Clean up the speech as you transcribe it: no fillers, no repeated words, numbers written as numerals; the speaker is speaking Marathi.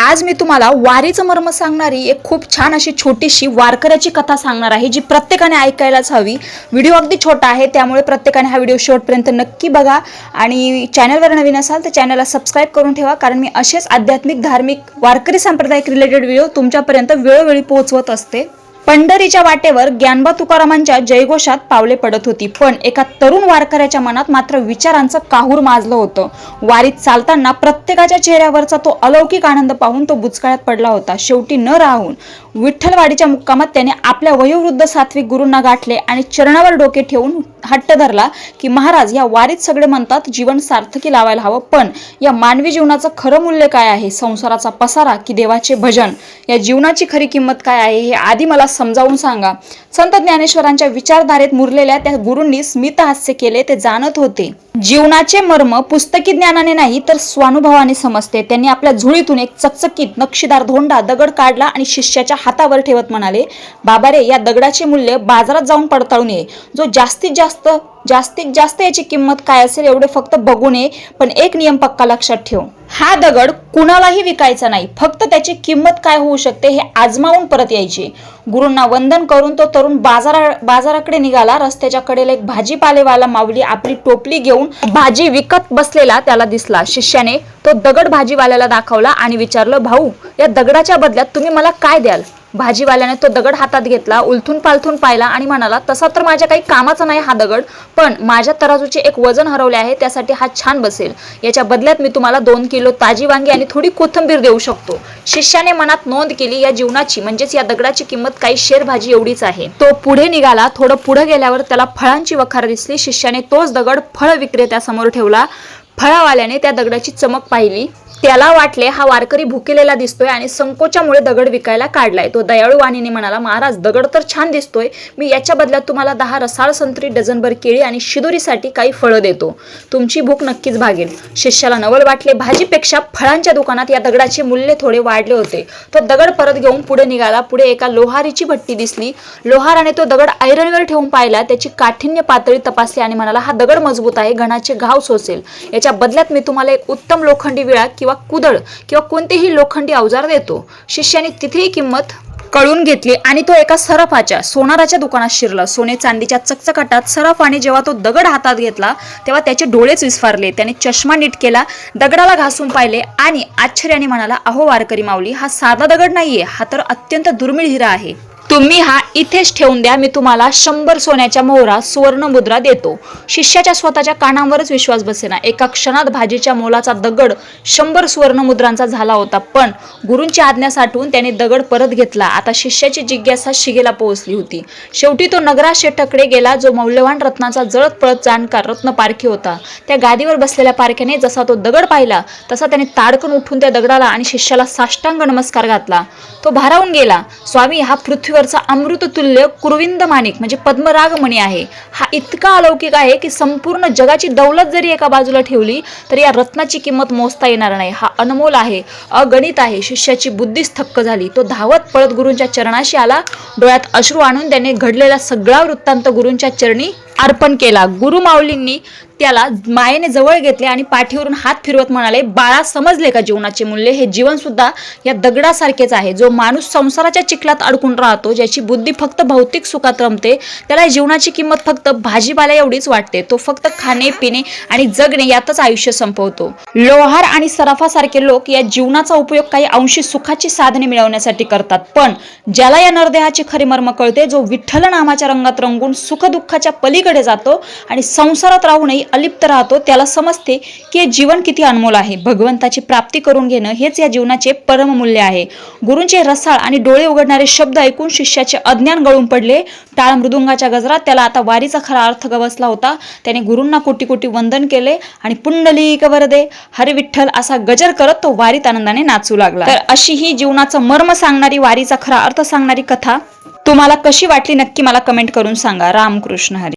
आज मी तुम्हाला वारीचं मर्म सांगणारी एक खूप छान अशी छोटीशी वारकऱ्याची कथा सांगणार आहे, जी प्रत्येकाने ऐकायलाच हवी। व्हिडिओ अगदी छोटा आहे, त्यामुळे प्रत्येकाने हा व्हिडिओ शेवटपर्यंत नक्की बघा आणि चॅनलवर नवीन असाल तर चॅनलला सबस्क्राइब करून ठेवा, कारण मी असेच आध्यात्मिक, धार्मिक, वारकरी सांप्रदायिक रिलेटेड व्हिडिओ तुमच्यापर्यंत वेळोवेळी पोहोचवत असते। पंढरीच्या वाटेवर ज्ञानबा तुकारामांच्या जयघोषात पावले पडत होती, पण एका तरुण वारकऱ्याच्या मनात मात्र विचारांचं काहूर माजलं होतं। वारीत चालताना प्रत्येकाच्या चेहऱ्यावरचा तो अलौकिक आनंद पाहून तो बुचकळ्यात पडला होता। शेवटी न राहून विठ्ठलवाडीच्या मुक्कामात त्याने आपल्या वयोवृद्ध सात्विक गुरूंना गाठले आणि चरणावर डोके ठेवून हट्ट धरला की महाराज, या वारीत सगळे म्हणतात जीवन सार्थकी लावायला हवं, पण या मानवी जीवनाचं खरं मूल्य काय आहे? संसाराचा पसारा की देवाचे भजन? या जीवनाची खरी किंमत काय आहे हे आधी मला समजावून सांगा। संत ज्ञानेश्वरांच्या विचारधारेत मुरलेल्या त्या गुरूंनी स्मित हास्य केले। ते जाणत होते जीवनाचे मर्म पुस्तकी ज्ञानाने नाही तर स्वानुभवाने समजते। त्यांनी आपल्या झोळीतून एक चकचकीत नक्षीदार धोंडा दगड काढला आणि शिष्याच्या हातावर ठेवत म्हणाले, बाबा रे, या दगडाचे मूल्य बाजारात जाऊन पडताळून ये। जो जास्तीत जास्त याची किंमत काय असेल एवढे फक्त बघून ये, पण एक नियम पक्का लक्षात ठेव, हा दगड कुणालाही विकायचा नाही, फक्त त्याची किंमत काय होऊ शकते हे आजमावून परत यायचे। गुरूंना वंदन करून तो तरुण बाजाराकडे निघाला। रस्त्याच्या कडेला एक भाजीपालेवाला माऊली आपली टोपली घेऊन भाजी विकत बसलेला त्याला दिसला। शिष्याने तो दगड भाजीवाल्याला दाखवला आणि विचारलं, भाऊ, या दगडाच्या बदल्यात तुम्ही मला काय द्याल? भाजीवाल्याने तो दगड हातात घेतला, उलथून पालथून पाहिला आणि म्हणाला, तसा तर माझ्या काही कामाचा नाही हा दगड, पण माझ्या तराजूचे एक वजन हरवले आहे, त्यासाठी हा छान बसेल। याच्या बदल्यात मी तुम्हाला 2 किलो ताजी वांगी आणि थोडी कोथिंबीर देऊ शकतो। शिष्याने मनात नोंद केली, या जीवनाची म्हणजेच या दगडाची किंमत काही शेर भाजी एवढीच आहे। तो पुढे निघाला। थोडं पुढे गेल्यावर त्याला फळांची वखार दिसली। शिष्याने तोच दगड फळ विक्रेत्यासमोर ठेवला। फळावाल्याने त्या दगडाची चमक पाहिली। त्याला वाटले हा वारकरी भुकेलेला दिसतोय आणि संकोचामुळे दगड विकायला काढलाय। तो दयाळू वाणीने म्हणाला, महाराज, दगड तर छान दिसतोय, मी याच्या बदल्यात तुम्हाला 10 रसाळ संत्री, डझनभर केळी आणि शिदोरीसाठी काही फळं देतो, तुमची भूक नक्कीच भागेल। शिष्याला नवल वाटले, भाजीपेक्षा फळांच्या दुकानात या दगडाचे मूल्य थोडे वाढले होते। तो दगड परत घेऊन पुढे निघाला। पुढे एका लोहारीची भट्टी दिसली। लोहाराने तो दगड आयरनवर ठेवून पाहिला, त्याची काठिण्य पातळी तपासली आणि म्हणाला, हा दगड मजबूत आहे, घणाचे घाव सोसेल, याच्या बदल्यात मी तुम्हाला एक उत्तम लोखंडी विळा किंवा कुदळ किंवा कोणतेही लोखंडी अवजार देतो। शिष्याने तिथेही किंमत कळून घेतली आणि तो एका सराफाच्या सोनाराच्या दुकानात शिरला। सोने चांदीच्या चकचकाटात सराफाने जेव्हा तो दगड हातात घेतला तेव्हा त्याचे डोळेच विस्फारले। त्याने चष्मा नीट केला, दगडाला घासून पाहिले आणि आश्चर्याने म्हणाला, अहो वारकरी माऊली, हा साधा दगड नाहीये, हा तर अत्यंत दुर्मिळ हिरा आहे। तुम्ही हा इथेच ठेवून द्या, मी तुम्हाला 100 सोन्याच्या मोहरा सुवर्ण मुद्रा देतो। शिष्याच्या स्वतःच्या कानावरच विश्वास बसेना। एका क्षणात भाजीच्या मोलाचा दगड 100 सुवर्ण मुद्रांचा झाला होता, पण गुरूंची आज्ञा साठवून त्याने दगड परत घेतला। आता शिष्याची जिज्ञासा शिगेला पोहोचली होती। शेवटी तो नगराज शेठाकडे गेला, जो मौल्यवान रत्नाचा जळत पळत जाणकार रत्न पारखी होता। त्या गादीवर बसलेल्या पारख्याने जसा तो दगड पाहिला तसा त्याने ताडकन उठून त्या दगडाला आणि शिष्याला साष्टांग नमस्कार घातला। तो भारावून गेला, स्वामी, हा पृथ्वीवरचा अमृततुल्य कुरविंद माणिक म्हणजे पद्मरागमणी आहे। हा इतका अलौकिक आहे की संपूर्ण जगाची दौलत जरी एका बाजूला ठेवली तरी या रत्नाची किंमत मोजता येणार नाही। हा अनमोल आहे, अगणित आहे। शिष्याची बुद्धीच थक्क झाली। तो धावत पळत गुरूंच्या चरणाशी आला। डोळ्यात अश्रू आणून त्याने घडलेला सगळा वृत्तांत गुरूंच्या चरणी अर्पण केला। गुरु माऊलींनी त्याला मायेने जवळ घेतले आणि पाठीवरून हात फिरवत म्हणाले, बाळा, समजले का जीवनाचे मूल्य? हे जीवन सुद्धा या दगडासारखेच आहे। जो माणूस संसाराच्या चिखलात अडकून राहतो, ज्याची बुद्धी फक्त भौतिक सुखात रमते, त्याला जीवनाची किंमत फक्त भाजीपाला एवढीच वाटते। तो फक्त खाणे, पिणे आणि जगणे यातच आयुष्य संपवतो। लोहार आणि सराफासारखे लोक या जीवनाचा उपयोग काही अंशी सुखाची साधने मिळवण्यासाठी करतात, पण ज्याला या नरदेहाची खरी मर्म कळते, जो विठ्ठल नामाच्या रंगात रंगून सुख दुःखाच्या पलीकडे जातो आणि संसारात राहूनही अलिप्त राहतो, त्याला समजते की हे जीवन किती अनमोल आहे। भगवंताची प्राप्ती करून घेणं हेच या जीवनाचे परम मूल्य आहे। गुरूंचे रसाळ आणि डोळे उघडणारे शब्द ऐकून शिष्याचे अज्ञान गळून पडले। टाळ मृदुंगाच्या गजरात त्याला आता वारीचा खरा अर्थ गवसला होता। त्याने गुरूंना कोटी कोटी वंदन केले आणि पुंडलिक वरदे हरी विठ्ठल असा गजर करत तो वारीत आनंदाने नाचू लागला। तर अशी ही जीवनाचं मर्म सांगणारी, वारीचा खरा अर्थ सांगणारी कथा तुम्हाला कशी वाटली नक्की मला कमेंट करून सांगा। रामकृष्ण हरी।